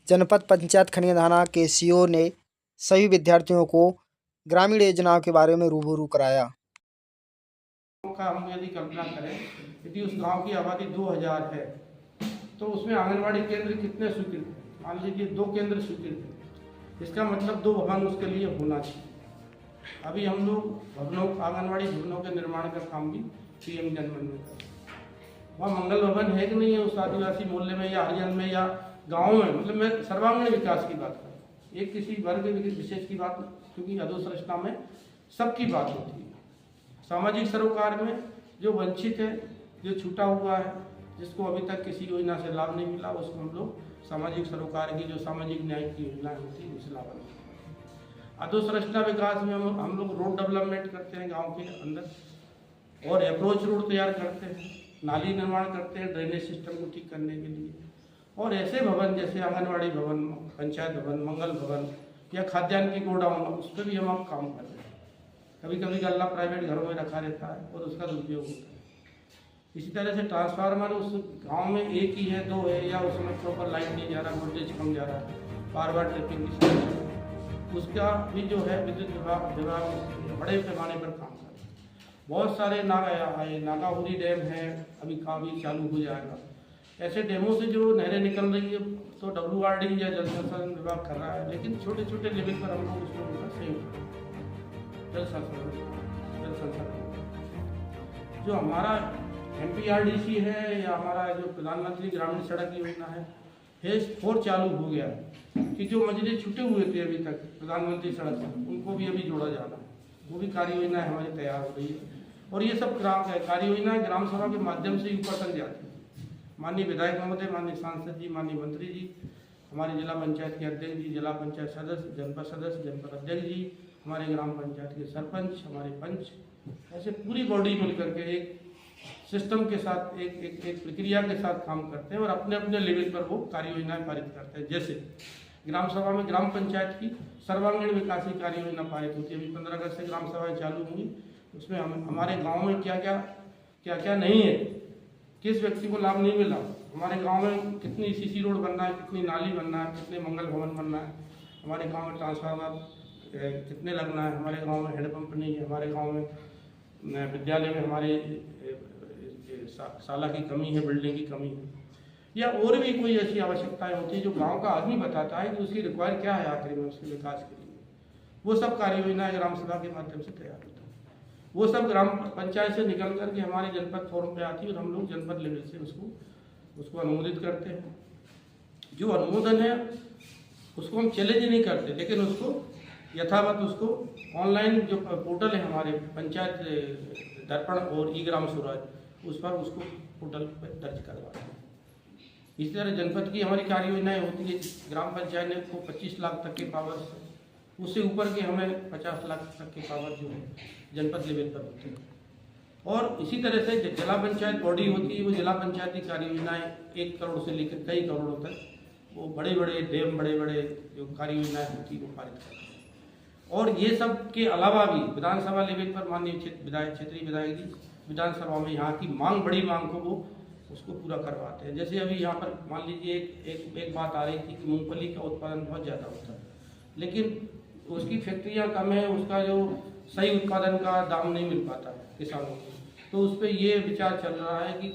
जनपद पंचायत खनियाधाना के सीओ ने सभी विद्यार्थियों को ग्रामीण योजनाओं के बारे में रूबरू कराया। का हम यदि कल्पना करें, यदि उस गांव की आबादी 2000 है तो उसमें आंगनवाड़ी केंद्र कितने स्वीकृत हैं? मान लीजिए 2 केंद्र स्वीकृत हैं, इसका मतलब 2 भवन उसके लिए होना चाहिए। अभी हम लोग आंगनवाड़ी भवनों के निर्माण का काम भी पीएम जनमन में कर रहे हैं। वहाँ मंगल भवन है कि नहीं है उस आदिवासी मोहल्ले में या हरियाण में या गाँव में? मतलब मैं सर्वांगीण विकास की बात कर रहा हूँ, एक किसी वर्ग विशेष की बात, क्योंकि अधोसंरचना में सबकी बात होती है। सामाजिक सरोकार में जो वंचित है, जो छूटा हुआ है, जिसको अभी तक किसी योजना से लाभ नहीं मिला, उसको हम लोग सामाजिक सरोकार की जो सामाजिक न्याय की योजनाएं होती है उससे लाभ मिलता है। अधोसंरचना विकास में हम लोग रोड डेवलपमेंट करते हैं गांव के अंदर, और अप्रोच रोड तैयार करते हैं, नाली निर्माण करते हैं ड्रेनेज सिस्टम को ठीक करने के लिए। और ऐसे भवन जैसे आंगनबाड़ी भवन, पंचायत भवन, मंगल भवन या खाद्यान्न की गोडाउन, उस पर भी हम आप काम कर रहे हैं। कभी कभी गल्ला प्राइवेट घरों में रखा रहता है और उसका दुरुपयोग होता है। इसी तरह से ट्रांसफार्मर उस गांव में एक ही है, 2 है, या उसमें प्रॉपर लाइट नहीं जा रहा, वोल्टेज कम जा रहा है, बार बार ट्रिपिंग की समस्या, उसका भी जो है विद्युत विभाग बड़े पैमाने पर काम कर रहा है। बहुत सारे नागाहुरी डैम है, अभी काम भी चालू हो जाएगा। ऐसे डैमों से जो नहरें निकल रही है तो WRD या जल संसाधन विभाग कर रहा है, लेकिन छोटे छोटे लेवल पर हम लोग उसमें उनका सहयोग जल संसाधन जो हमारा MPRDC है या हमारा जो प्रधानमंत्री ग्रामीण सड़क योजना है, फेज 4 चालू हो गया है कि जो मजरे छूटे हुए थे अभी तक प्रधानमंत्री सड़क से, उनको भी अभी जोड़ा जाना है। वो भी कार्य योजनाएं हमारी तैयार हो रही है और ये सब कार्य योजनाएं ग्राम सभा के माध्यम से ऊपर तक जाती है। माननीय विधायक महोदय, माननीय सांसद जी, माननीय मंत्री जी, हमारे जिला पंचायत के अध्यक्ष जी, जिला पंचायत सदस्य, जनपद अध्यक्ष जी, हमारे ग्राम पंचायत के सरपंच, हमारे पंच, ऐसे पूरी बॉडी मिलकर के एक सिस्टम के साथ एक प्रक्रिया के साथ काम करते हैं और अपने अपने लेवल पर वो कार्य योजनाएं पारित करते हैं। जैसे ग्राम सभा में ग्राम पंचायत की सर्वांगीण विकास की कार्य योजना पारित होती है। अभी 15 अगस्त से ग्राम सभाएं चालू होंगी, उसमें हमारे गाँव में क्या क्या नहीं है, किस व्यक्ति को लाभ नहीं मिला, हमारे गाँव में कितनी CC रोड बनना है, कितनी नाली बनना है, कितने मंगल भवन बनना है, हमारे गाँव में ट्रांसफार्मर कितने लगना है, हमारे गांव में हैंडपंप नहीं है, हमारे गांव में विद्यालय में हमारे शाला की कमी है, बिल्डिंग की कमी है, या और भी कोई ऐसी आवश्यकताएं होती है जो गांव का आदमी बताता है कि उसकी रिक्वायर क्या है आखिर में उसके विकास के लिए। वो सब कार्य योजनाएं ग्राम सभा के माध्यम से तैयार होता है। वो सब ग्राम पंचायत से निकल करके हमारे जनपद फोरम पे आती है और हम लोग जनपद लेवल से उसको अनुमोदित करते हैं। जो अनुमोदन है उसको हम चैलेंज नहीं करते, लेकिन उसको यथावत उसको ऑनलाइन जो पोर्टल है हमारे पंचायत दर्पण और ग्राम स्वराज, उस पर उसको पोर्टल पर दर्ज करवाते हैं। इसी तरह जनपद की हमारी कार्य योजनाएं होती है। ग्राम पंचायत ने को 25 लाख तक के पावर, उससे ऊपर के हमें 50 लाख तक के पावर जो है जनपद लेवल पर होते हैं। और इसी तरह से जिला पंचायत बॉडी होती है, वो जिला पंचायत की कार्य योजनाएं 1 करोड़ से लेकर कई करोड़ों तक, वो बड़े बड़े डैम, बड़े बड़े जो कार्य योजनाएं होती है वो पारित करते हैं। और ये सब के अलावा भी विधानसभा लेवल पर माननीय क्षेत्रीय विधायक जी विधानसभा में यहाँ की बड़ी मांग को वो उसको पूरा करवाते हैं। जैसे अभी यहाँ पर मान लीजिए एक बात आ रही थी कि मूंगफली का उत्पादन बहुत ज़्यादा होता है, लेकिन उसकी फैक्ट्रियाँ कम है, उसका जो सही उत्पादन का दाम नहीं मिल पाता है किसानों को। तो उस पर ये विचार चल रहा है कि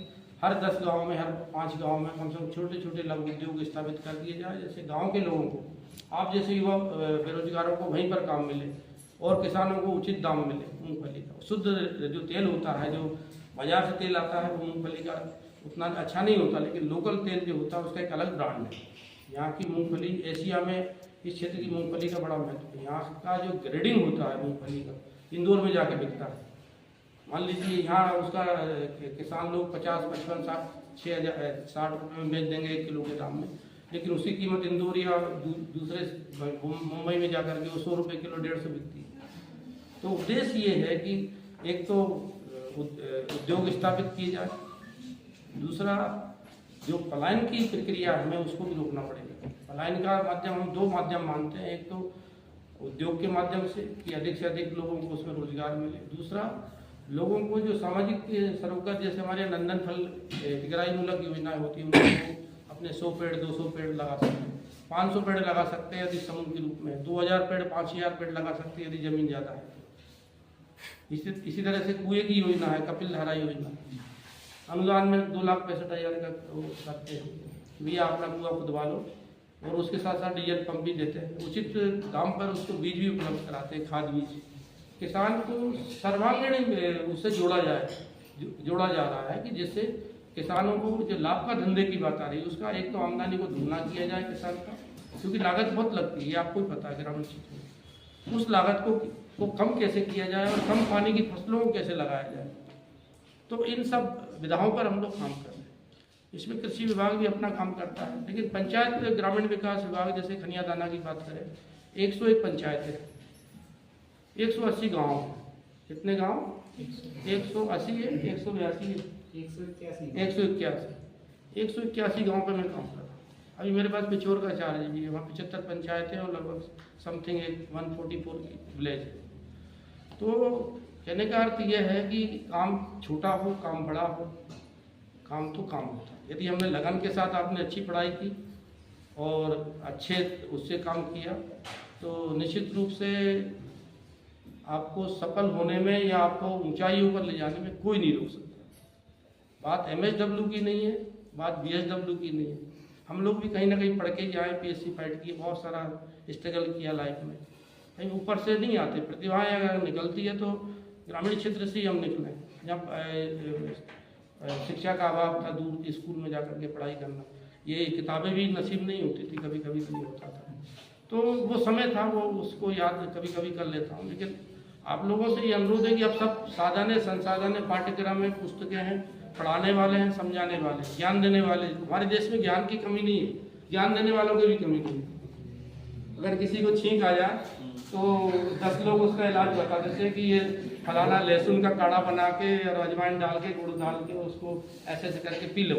हर 10 गाँव में, हर 5 गाँव में कम से कम छोटे छोटे लघु उद्योग स्थापित कर दिए जाए, जैसे गाँव के लोगों को, आप जैसे युवा बेरोजगारों को वहीं पर काम मिले और किसानों को उचित दाम मिले। मूंगफली का शुद्ध जो तेल होता है, जो बाजार से तेल आता है, वो मूंगफली का उतना अच्छा नहीं होता, लेकिन लोकल तेल जो होता है उसका एक अलग ब्रांड है। यहाँ की मूंगफली एशिया में इस क्षेत्र की मूंगफली का बड़ा महत्व है। यहाँ का जो ग्रेडिंग होता है मूंगफली का, इंदौर में जाकर बिकता है। मान लीजिए यहाँ उसका किसान लोग 50, 55, 60 रुपये में बेच देंगे 1 किलो के दाम में, लेकिन उसकी कीमत इंदौर या दूसरे मुंबई में जाकर के वो 100 रुपये किलो, 150 बिकती है। तो उद्देश्य ये है कि एक तो उद्योग स्थापित किए जाए, दूसरा जो पलायन की प्रक्रिया है हमें उसको भी रोकना पड़ेगा। पलायन का माध्यम हम 2 माध्यम मानते हैं, एक तो उद्योग के माध्यम से कि अधिक से अधिक लोगों को उसमें रोजगार मिले, दूसरा लोगों को जो सामाजिक सरोकार जैसे हमारे नंदन फल हिगराई मूलक योजनाएं होती हैं, उनको अपने 100 पेड़ 200 पेड़ लगा सकते हैं। 500 पेड़ लगा सकते हैं यदि समूह के रूप में, 2000 पेड़ 5000 पेड़ लगा सकते हैं यदि जमीन ज़्यादा है। इसी तरह से कुएं की योजना है, कपिल धारा योजना, अनुदान में 2,65,000 का वो करते हैं, भैया अपना कुआं खुदवा लो, और उसके साथ साथ डीजल पंप भी देते हैं, उचित दाम पर उसको बीज भी उपलब्ध कराते हैं, खाद बीज। किसान को सर्वांगीण उससे जोड़ा जा रहा है कि जिससे किसानों को जो लाभ का धंधे की बात आ रही है उसका एक तो आमदनी को दुगना किया जाए किसान का, क्योंकि लागत बहुत लगती है, आपको ही पता है ग्रामीण क्षेत्र में। उस लागत को कम कैसे किया जाए और कम पानी की फसलों को कैसे लगाया जाए, तो इन सब विधाओं पर हम लोग काम कर रहे हैं। इसमें कृषि विभाग भी अपना काम करता है, लेकिन पंचायत ग्रामीण विकास विभाग जैसे खनिया दाना की बात करें, 101 पंचायत है, 180 गाँव हैं। कितने गाँव? 180 है, 182 है, 181 गाँव पर मैं काम कर रहा हूँ। अभी मेरे पास पिछोर का चार्ज भी है, वहाँ 75 पंचायतें और लगभग समथिंग 144 विलेज है। तो कहने का अर्थ यह है कि काम छोटा हो, काम बड़ा हो, काम तो काम होता है। यदि हमने लगन के साथ आपने अच्छी पढ़ाई की और अच्छे उससे काम किया तो निश्चित रूप से आपको सफल होने में या आपको ऊंचाइयों पर ले जाने में कोई नहीं रोक सकता। बात MSW की नहीं है, बात BSW की नहीं है। हम लोग भी कहीं ना कहीं पढ़ के जाए, PSC फाइट की, बहुत सारा स्ट्रगल किया लाइफ में, कहीं ऊपर से नहीं आते। प्रतिभाएं अगर निकलती है तो ग्रामीण क्षेत्र से ही हम निकले, जब शिक्षा का अभाव था, दूर के स्कूल में जाकर के पढ़ाई करना, ये किताबें भी नसीब नहीं होती थी, कभी कभी नहीं होता था। तो वो समय था, वो उसको याद कभी कभी कर लेता हूँ। लेकिन आप लोगों से ये अनुरोध है कि अब सब साधन है, संसाधन है, पाठ्यक्रम है, पुस्तकें हैं, पढ़ाने वाले हैं, समझाने वाले, ज्ञान देने वाले। हमारे देश में ज्ञान की कमी नहीं है, ज्ञान देने वालों की भी कमी नहीं है। अगर किसी को छींक आ जाए तो 10 लोग उसका इलाज बता देते हैं कि ये फलाना लहसुन का काढ़ा बना के और अजवाइन डाल के, गुड़ डाल के उसको ऐसे ऐसे करके पी लो।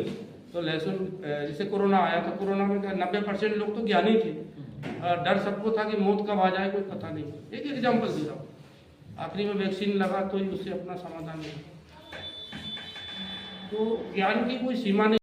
तो लहसुन, जैसे कोरोना आया तो कोरोना में 90% लोग तो ज्ञानी थे, डर सबको था कि मौत कब आ जाए कोई पता नहीं। एक एग्जाम्पल दे रहा हूँ, आखिरी में वैक्सीन लगा तो ही उससे अपना समाधान नहीं। तो ज्ञान की कोई सीमा नहीं।